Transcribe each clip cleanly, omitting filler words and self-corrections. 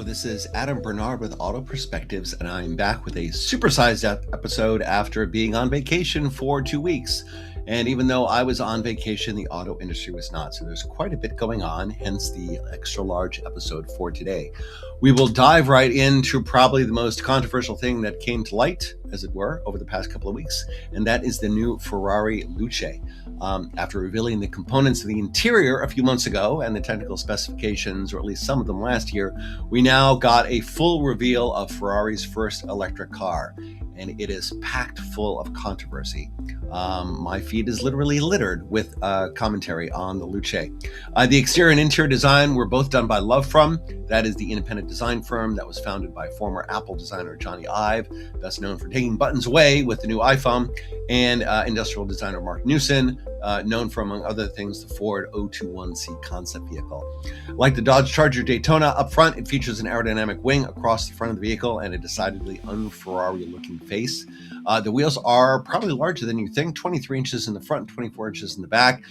Hello, this is Adam Bernard with AutoPerspectives, and I'm back with a supersized episode after being on vacation for 2 weeks. And even though I was on vacation, the auto industry was not. So there's quite a bit going on, hence the extra large episode for today. We will dive right into probably the most controversial thing that came to light, as it were, over the past couple of weeks, and that is the new Ferrari Luce. After revealing the components of the interior a few months ago and the technical specifications, or at least some of them last year, we now got a full reveal of Ferrari's first electric car, and it is packed full of controversy. My feed is literally littered with commentary on the Luce. The exterior and interior design were both done by Lovefrom. That is the independent design firm that was founded by former Apple designer Johnny Ive, best known for taking buttons away with the new iPhone, and industrial designer Mark Newson, known for, among other things, the Ford 021C concept vehicle. Like the Dodge Charger Daytona up front, it features an aerodynamic wing across the front of the vehicle and a decidedly un-Ferrari looking face. The wheels are probably larger than you think, 23 inches in the front, 24 inches in the back.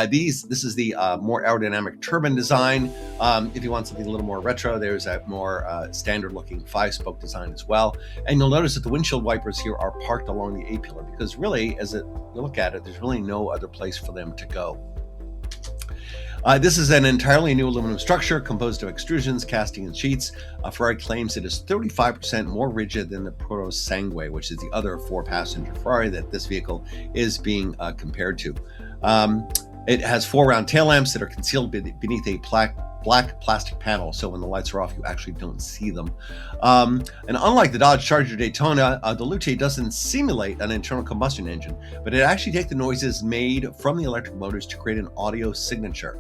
This is the more aerodynamic turbine design. If you want something a little more retro, there's a more standard looking 5-spoke design as well. And you'll notice that the windshield wipers here are parked along the A-pillar because really, as you look at it, there's really no other place for them to go. This is an entirely new aluminum structure composed of extrusions, casting, and sheets. Ferrari claims it is 35% more rigid than the Proto Sangue, which is the other 4-passenger Ferrari that this vehicle is being compared to. It has 4 round tail lamps that are concealed beneath a black plastic panel, so when the lights are off, you actually don't see them. And unlike the Dodge Charger Daytona, the Luce doesn't simulate an internal combustion engine, but it actually takes the noises made from the electric motors to create an audio signature.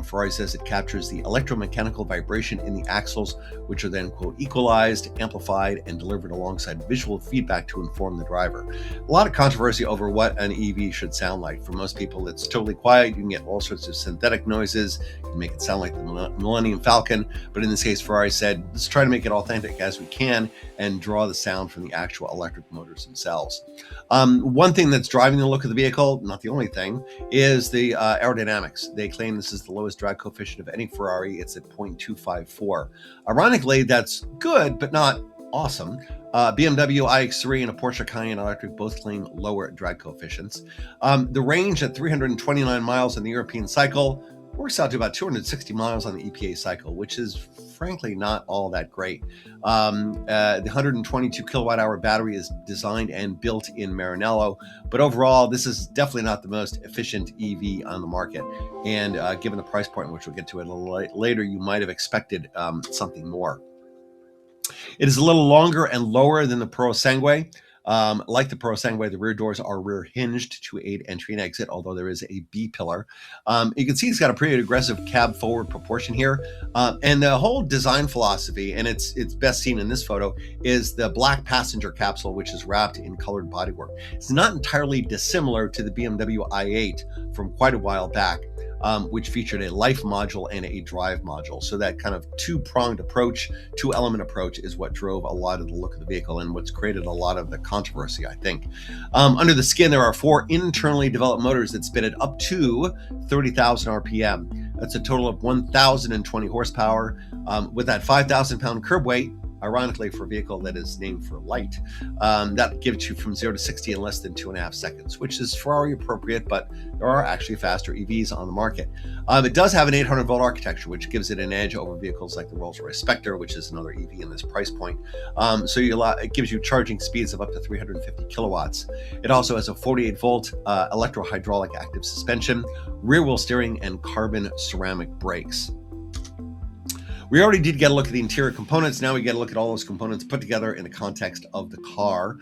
Ferrari says it captures the electromechanical vibration in the axles, which are then, quote, equalized, amplified, and delivered alongside visual feedback to inform the driver. A lot of controversy over what an EV should sound like. For most people, it's totally quiet. You can get all sorts of synthetic noises. You can make it sound like the Millennium Falcon. But in this case, Ferrari said, let's try to make it authentic as we can and draw the sound from the actual electric motors themselves. One thing that's driving the look of the vehicle, not the only thing, is the aerodynamics. They claim this is the lowest drag coefficient of any Ferrari. It's at 0.254. Ironically, that's good, but not awesome. BMW iX3 and a Porsche Cayenne Electric both claim lower drag coefficients. The range at 329 miles on the European cycle works out to about 260 miles on the EPA cycle, which is frankly not all that great. The 122 kilowatt hour battery is designed and built in Maranello, but overall, this is definitely not the most efficient EV on the market. And given the price point, which we'll get to a little later, you might have expected something more. It is a little longer and lower than the Pro Sangue. Like the Pro Sangue, the rear doors are rear hinged to aid entry and exit, although there is a B pillar. You can see it's got a pretty aggressive cab forward proportion here. And the whole design philosophy, and it's best seen in this photo, is the black passenger capsule, which is wrapped in colored bodywork. It's not entirely dissimilar to the BMW i8 from quite a while back, which featured a life module and a drive module. So that kind of two-pronged approach, two-element approach is what drove a lot of the look of the vehicle and what's created a lot of the controversy, I think. Under the skin, there are 4 internally developed motors that spit at up to 30,000 RPM. That's a total of 1,020 horsepower. With that 5,000-pound curb weight, ironically for a vehicle that is named for light, that gives you from 0 to 60 in less than 2.5 seconds, which is Ferrari appropriate, but there are actually faster EVs on the market. It does have an 800-volt architecture, which gives it an edge over vehicles like the Rolls-Royce Spectre, which is another EV in this price point. It gives you charging speeds of up to 350 kilowatts. It also has a 48-volt electro-hydraulic active suspension, rear-wheel steering, and carbon ceramic brakes. We already did get a look at the interior components. Now we get a look at all those components put together in the context of the car.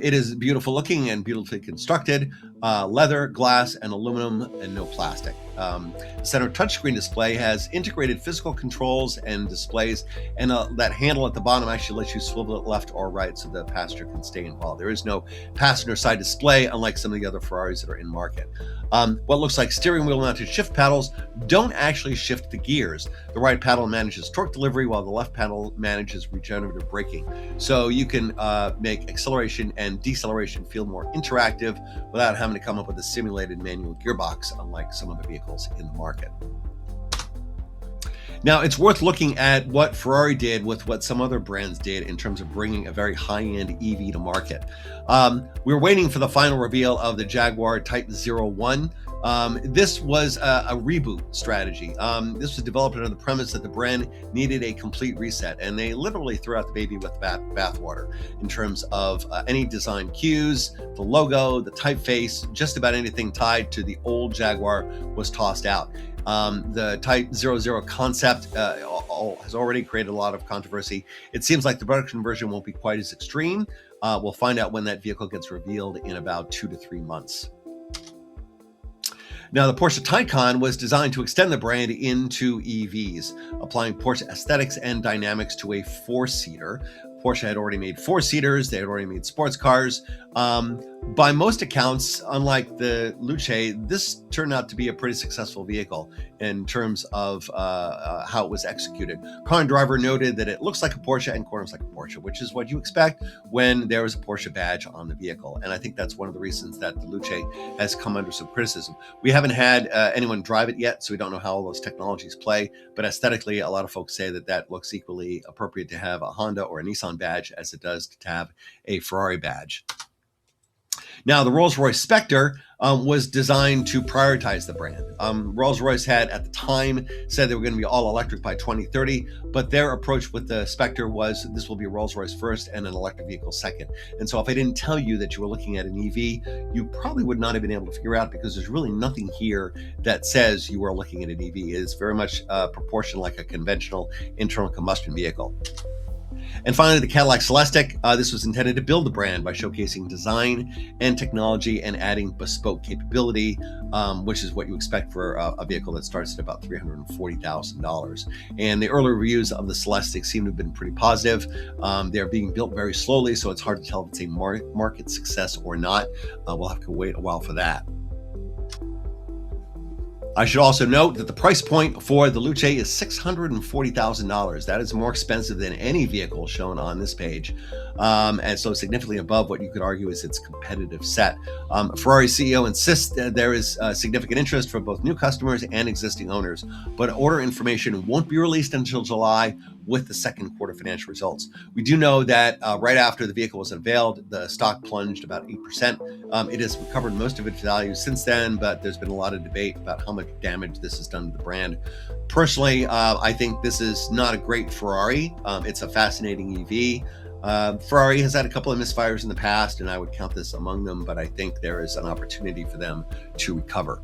It is beautiful looking and beautifully constructed. Leather, glass, and aluminum, and no plastic. The center touchscreen display has integrated physical controls and displays, and that handle at the bottom actually lets you swivel it left or right so the passenger can stay involved. There is no passenger side display, unlike some of the other Ferraris that are in market. What looks like steering wheel mounted shift paddles don't actually shift the gears. The right paddle manages torque delivery while the left paddle manages regenerative braking. So you can make acceleration and deceleration feel more interactive without having to come up with a simulated manual gearbox, unlike some of the vehicles in the market. Now, it's worth looking at what Ferrari did with what some other brands did in terms of bringing a very high-end EV to market. We were waiting for the final reveal of the Jaguar Type 01. This was a reboot strategy. This was developed under the premise that the brand needed a complete reset, and they literally threw out the baby with the bathwater in terms of any design cues, the logo, the typeface, just about anything tied to the old Jaguar was tossed out. The Type 00 concept has already created a lot of controversy. It seems like the production version won't be quite as extreme. We'll find out when that vehicle gets revealed in about 2 to 3 months. Now, the Porsche Taycan was designed to extend the brand into EVs, applying Porsche aesthetics and dynamics to a four-seater. Porsche had already made four-seaters. They had already made sports cars. By most accounts, unlike the Luce, this turned out to be a pretty successful vehicle in terms of how it was executed. Car and Driver noted that it looks like a Porsche and corners like a Porsche, which is what you expect when there is a Porsche badge on the vehicle. And I think that's one of the reasons that the Luce has come under some criticism. We haven't had anyone drive it yet, so we don't know how all those technologies play. But aesthetically, a lot of folks say that that looks equally appropriate to have a Honda or a Nissan badge as it does to have a Ferrari badge. Now, the Rolls-Royce Spectre was designed to prioritize the brand. Rolls-Royce had, at the time, said they were going to be all electric by 2030, but their approach with the Spectre was this will be Rolls-Royce first and an electric vehicle second. And so if I didn't tell you that you were looking at an EV, you probably would not have been able to figure out, because there's really nothing here that says you are looking at an EV. It is very much proportioned like a conventional internal combustion vehicle. And finally, the Cadillac Celestiq. This was intended to build the brand by showcasing design and technology and adding bespoke capability, which is what you expect for a vehicle that starts at about $340,000. And the early reviews of the Celestiq seem to have been pretty positive. They're being built very slowly, so it's hard to tell if it's a market success or not. We'll have to wait a while for that. I should also note that the price point for the Luce is $640,000. That is more expensive than any vehicle shown on this page, and so significantly above what you could argue is its competitive set. Ferrari CEO insists that there is significant interest from both new customers and existing owners, but order information won't be released until July with the second quarter financial results. We do know that right after the vehicle was unveiled, the stock plunged about 8%. It has recovered most of its value since then, but there's been a lot of debate about how much damage this has done to the brand. Personally, I think this is not a great Ferrari. It's a fascinating EV. Ferrari has had a couple of misfires in the past, and I would count this among them, but I think there is an opportunity for them to recover.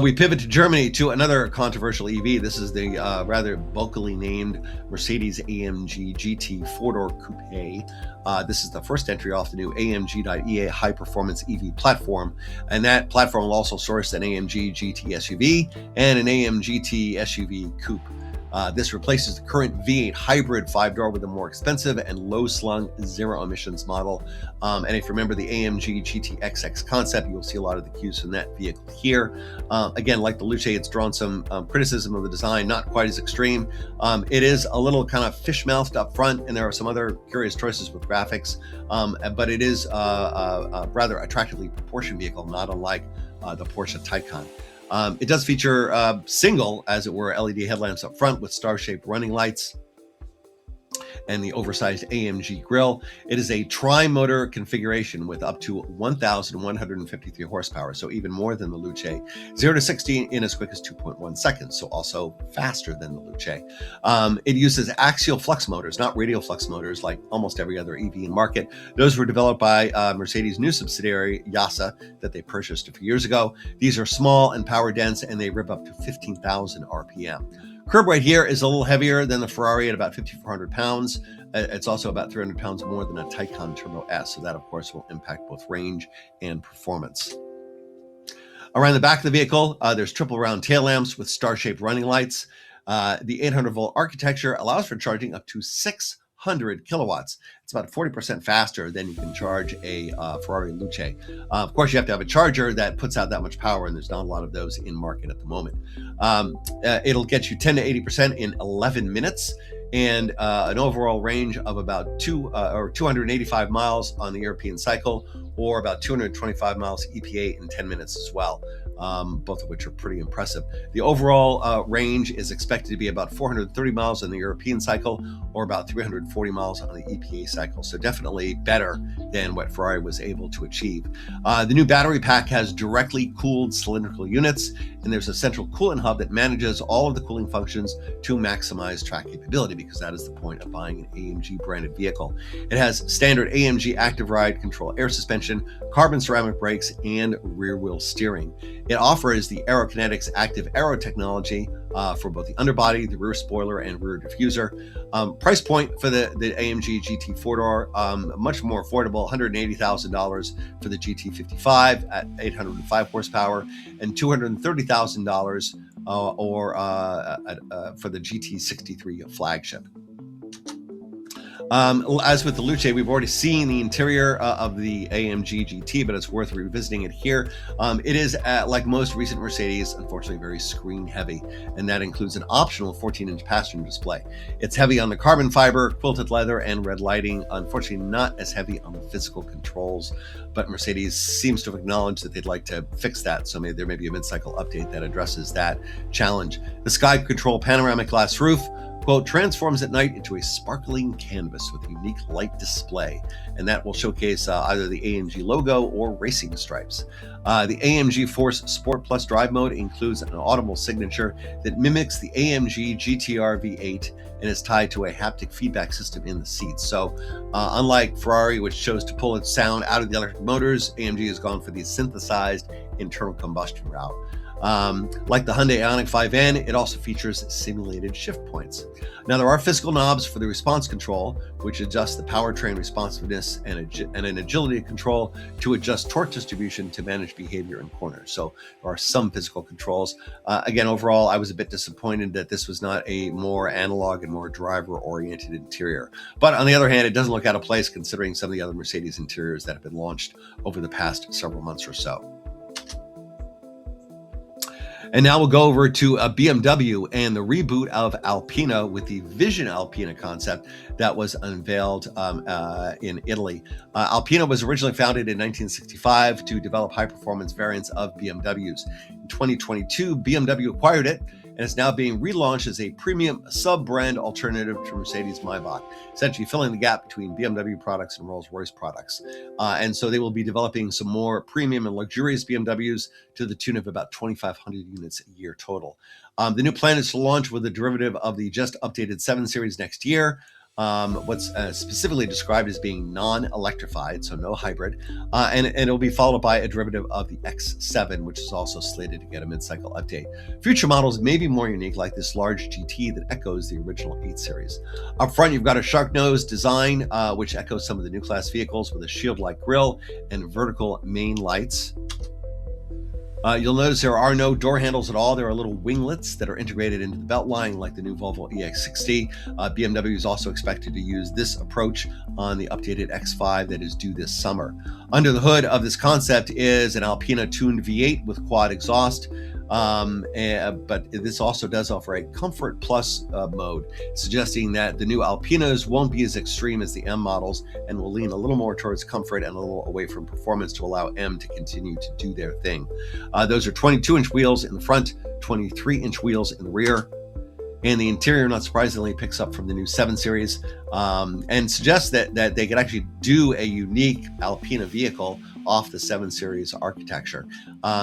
We pivot to Germany to another controversial EV. This is the rather bulkily named Mercedes AMG GT four-door coupe. This is the first entry off the new AMG.EA high-performance EV platform, and that platform will also source an AMG GT SUV and an AMG GT SUV coupe. This replaces the current V8 hybrid 5-door with a more expensive and low-slung zero-emissions model. And if you remember the AMG GT XX concept, you'll see a lot of the cues from that vehicle here. Again, like the Luce, it's drawn some criticism of the design, not quite as extreme. It is a little kind of fish-mouthed up front, and there are some other curious choices with graphics, but it is a rather attractively proportioned vehicle, not unlike the Porsche Taycan. It does feature single, as it were, LED headlamps up front with star-shaped running lights and the oversized AMG grille. It is a tri-motor configuration with up to 1,153 horsepower, so even more than the Luce. 0 to 60 in as quick as 2.1 seconds, so also faster than the Luce. It uses axial flux motors, not radial flux motors like almost every other EV in market. Those were developed by Mercedes' new subsidiary, YASA, that they purchased a few years ago. These are small and power dense, and they rev up to 15,000 RPM. Curb weight here is a little heavier than the Ferrari at about 5,400 pounds. It's also about 300 pounds more than a Taycan Turbo S, so that, of course, will impact both range and performance. Around the back of the vehicle, there's triple round tail lamps with star-shaped running lights. The 800-volt architecture allows for charging up to 600 kilowatts. It's about 40% faster than you can charge a Ferrari Luce. Of course, you have to have a charger that puts out that much power, and there's not a lot of those in market at the moment. It'll get you 10 to 80% in 11 minutes, and an overall range of about 285 miles on the European cycle, or about 225 miles EPA in 10 minutes as well. both of which are pretty impressive. The overall range is expected to be about 430 miles on the European cycle, or about 340 miles on the EPA cycle. So definitely better than what Ferrari was able to achieve. The new battery pack has directly cooled cylindrical units, and there's a central coolant hub that manages all of the cooling functions to maximize track capability, because that is the point of buying an AMG branded vehicle. It has standard AMG active ride control air suspension, carbon ceramic brakes, and rear wheel steering. It offers the Aerokinetics active aero technology for both the underbody, the rear spoiler, and rear diffuser. Price point for the AMG GT 4-door, much more affordable, $180,000 for the GT55 at 805 horsepower, and $230,000 for the GT63 flagship. As with the Luce, we've already seen the interior of the AMG GT, but it's worth revisiting it here. It is, like most recent Mercedes, unfortunately very screen heavy, and that includes an optional 14-inch passenger display. It's heavy on the carbon fiber, quilted leather, and red lighting. Unfortunately, not as heavy on the physical controls, but Mercedes seems to have acknowledged that they'd like to fix that, so there may be a mid-cycle update that addresses that challenge. The Sky Control panoramic glass roof, quote, transforms at night into a sparkling canvas with a unique light display, and that will showcase either the AMG logo or racing stripes. The AMG Force Sport Plus drive mode includes an audible signature that mimics the AMG GTR V8 and is tied to a haptic feedback system in the seats. So unlike Ferrari, which chose to pull its sound out of the electric motors, AMG has gone for the synthesized internal combustion route. Like the Hyundai Ioniq 5N, it also features simulated shift points. Now, there are physical knobs for the response control, which adjusts the powertrain responsiveness and an agility control to adjust torque distribution to manage behavior in corners. So there are some physical controls. Again, overall, I was a bit disappointed that this was not a more analog and more driver-oriented interior. But on the other hand, it doesn't look out of place considering some of the other Mercedes interiors that have been launched over the past several months or so. And now we'll go over to BMW and the reboot of Alpina with the Vision Alpina concept that was unveiled in Italy. Alpina was originally founded in 1965 to develop high-performance variants of BMWs. In 2022, BMW acquired it, and it's now being relaunched as a premium sub-brand alternative to Mercedes Maybach, essentially filling the gap between BMW products and Rolls-Royce products. And so they will be developing some more premium and luxurious BMWs to the tune of about 2,500 units a year total. The new plan is to launch with a derivative of the just updated 7 Series next year. What's specifically described as being non-electrified, so no hybrid, and it'll be followed by a derivative of the X7, which is also slated to get a mid-cycle update. Future models may be more unique, like this large GT that echoes the original 8 Series. Up front, you've got a shark nose design, which echoes some of the new class vehicles with a shield-like grille and vertical main lights. You'll notice there are no door handles at all. There are little winglets that are integrated into the belt line like the new Volvo EX60. BMW is also expected to use this approach on the updated X5 that is due this summer. Under the hood of this concept is an Alpina tuned V8 with quad exhaust. But this also does offer a Comfort Plus mode, suggesting that the new Alpinas won't be as extreme as the M models and will lean a little more towards comfort and a little away from performance to allow M to continue to do their thing. Those are 22-inch wheels in the front, 23-inch wheels in the rear. And the interior, not surprisingly, picks up from the new 7 Series and suggests that they could actually do a unique Alpina vehicle off the 7 Series architecture.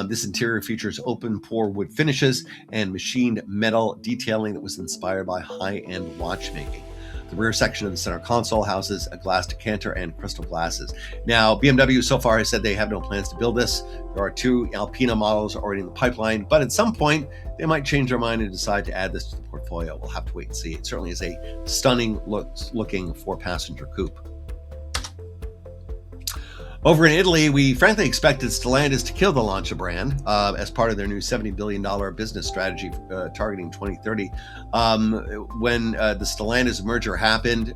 This interior features open pore wood finishes and machined metal detailing that was inspired by high-end watchmaking. The rear section of the center console houses a glass decanter and crystal glasses. Now, BMW so far has said they have no plans to build this. There are 2 Alpina models already in the pipeline, but at some point, they might change their mind and decide to add this to the portfolio. We'll have to wait and see. It certainly is a stunning looking 4-passenger coupe. Over in Italy, we frankly expected Stellantis to kill the Lancia brand as part of their new $70 billion business strategy targeting 2030. When the Stellantis merger happened,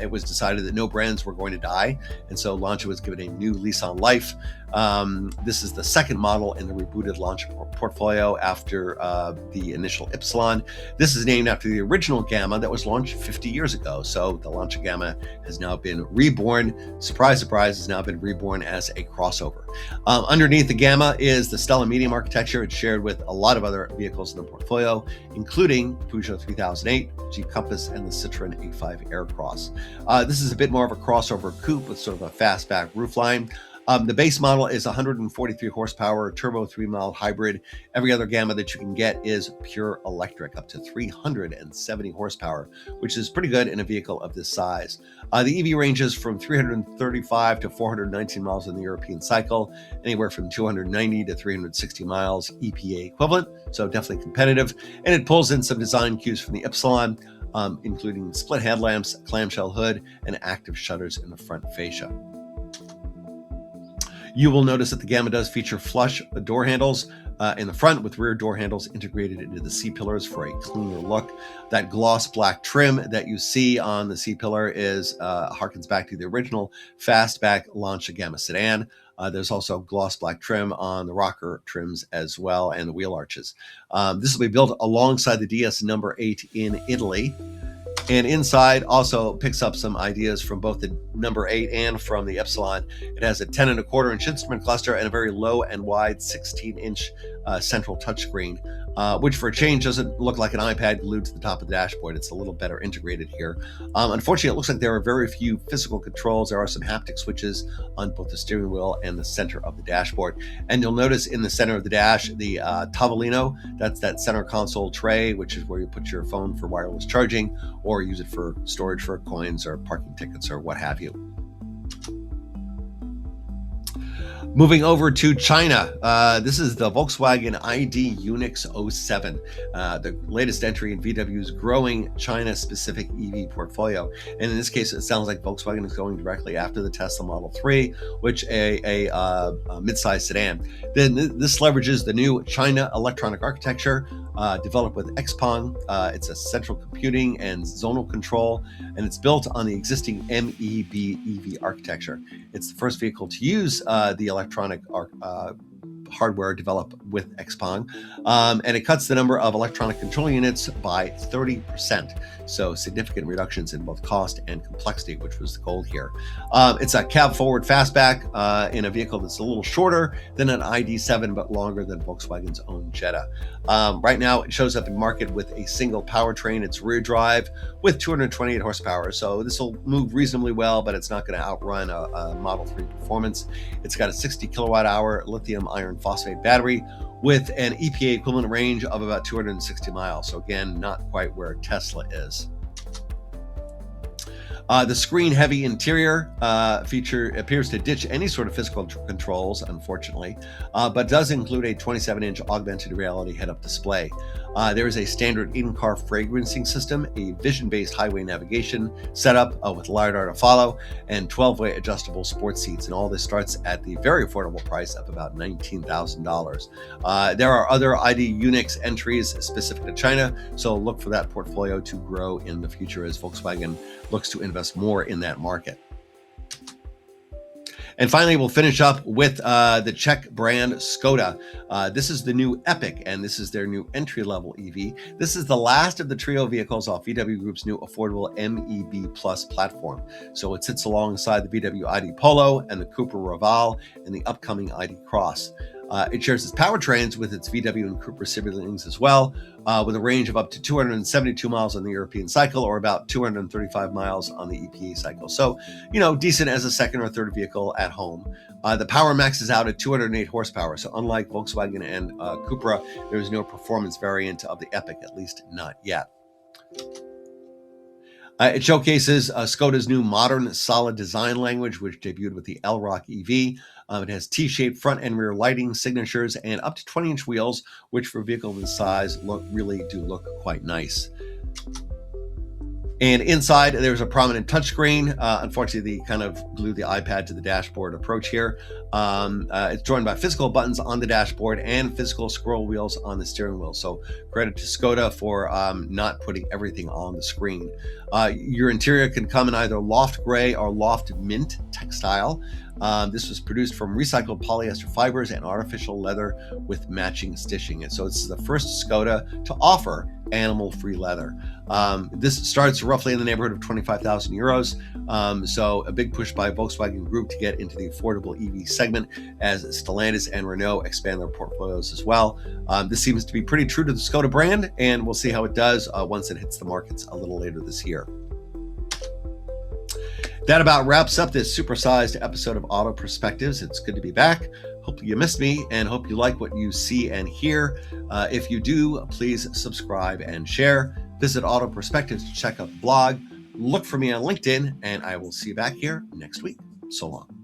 it was decided that no brands were going to die, and so Lancia was given a new lease on life. This is the second model in the rebooted Lancia portfolio after the initial Ypsilon. This is named after the original Gamma that was launched 50 years ago. So the Lancia Gamma has now been reborn. Surprise, surprise, has now been reborn born as a crossover. Underneath the Gamma is the Stella Medium architecture. It's shared with a lot of other vehicles in the portfolio, including Peugeot 3008, Jeep Compass, and the Citroen A5 Aircross. This is a bit more of a crossover coupe with sort of a fastback roofline. The base model is 143 horsepower, turbo 3-mild hybrid. Every other Gamma that you can get is pure electric, up to 370 horsepower, which is pretty good in a vehicle of this size. The EV ranges from 335 to 419 miles in the European cycle, anywhere from 290 to 360 miles EPA equivalent, so definitely competitive. And it pulls in some design cues from the Ypsilon, including split headlamps, clamshell hood, and active shutters in the front fascia. You will notice that the Gamma does feature flush door handles in the front, with rear door handles integrated into the C-pillars for a cleaner look. That gloss black trim that you see on the C-pillar harkens back to the original fastback Lancia Gamma sedan. There's also gloss black trim on the rocker trims as well, and the wheel arches. This will be built alongside the DS number 8 in Italy. And inside also picks up some ideas from both the number 8 and from the Ypsilon. It has a 10.25-inch instrument cluster and a very low and wide 16-inch central touchscreen, which for a change doesn't look like an iPad glued to the top of the dashboard. It's a little better integrated here. Unfortunately, it looks like there are very few physical controls. There are some haptic switches on both the steering wheel and the center of the dashboard. And you'll notice in the center of the dash, the Tavolino, that's that center console tray, which is where you put your phone for wireless charging or use it for storage for coins or parking tickets or what have you. Moving over to China, this is the Volkswagen ID.Unyx 07, the latest entry in VW's growing China-specific EV portfolio. And in this case, it sounds like Volkswagen is going directly after the Tesla Model 3, which a mid-size sedan. Then this leverages the new China electronic architecture developed with XPeng. It's a central computing and zonal control, and it's built on the existing MEB EV architecture. It's the first vehicle to use the electronic hardware developed with XPeng, and it cuts the number of electronic control units by 30%. So significant reductions in both cost and complexity, which was the goal here. It's a cab forward fastback in a vehicle that's a little shorter than an ID.7, but longer than Volkswagen's own Jetta. Right now, it shows up in market with a single powertrain. It's rear drive with 228 horsepower. So this will move reasonably well, but it's not going to outrun a Model 3 performance. It's got a 60 kilowatt hour lithium iron phosphate battery with an EPA equivalent range of about 260 miles. So again, not quite where Tesla is. The screen-heavy interior feature appears to ditch any sort of physical controls, unfortunately, but does include a 27-inch augmented reality head-up display. There is a standard in-car fragrancing system, a vision-based highway navigation setup with LiDAR to follow, and 12-way adjustable sports seats. And all this starts at the very affordable price of about $19,000. There are other ID.Unyx entries specific to China, so look for that portfolio to grow in the future as Volkswagen looks to invest more in that market. And finally, we'll finish up with the Czech brand Skoda. This is the new Epiq, and this is their new entry-level EV. This is the last of the trio vehicles off VW Group's new affordable MEB Plus platform. So it sits alongside the VW ID Polo and the Coupe Raval and the upcoming ID Cross. It shares its powertrains with its VW and Coupe siblings as well, with a range of up to 272 miles on the European cycle or about 235 miles on the EPA cycle. So, decent as a second or third vehicle at home. The power maxes out at 208 horsepower. So unlike Volkswagen and Cupra, there is no performance variant of the Epiq, at least not yet. It showcases Skoda's new modern solid design language, which debuted with the Elrock EV. It has T-shaped front and rear lighting signatures and up to 20-inch wheels, which for a vehicle of this size really do look quite nice. And inside, there's a prominent touchscreen. Unfortunately, they kind of glued the iPad to the dashboard approach here. It's joined by physical buttons on the dashboard and physical scroll wheels on the steering wheel. So credit to Skoda for not putting everything on the screen. Your interior can come in either loft gray or loft mint textile. This was produced from recycled polyester fibers and artificial leather with matching stitching. And so this is the first Skoda to offer animal-free leather. This starts roughly in the neighborhood of 25,000 euros. So a big push by Volkswagen Group to get into the affordable EV segment as Stellantis and Renault expand their portfolios as well. This seems to be pretty true to the Skoda brand, and we'll see how it does once it hits the markets a little later this year. That about wraps up this supersized episode of Auto Perspectives. It's good to be back. Hope you missed me and hope you like what you see and hear. If you do, please subscribe and share. Visit Auto Perspectives to check out the blog. Look for me on LinkedIn, and I will see you back here next week. So long.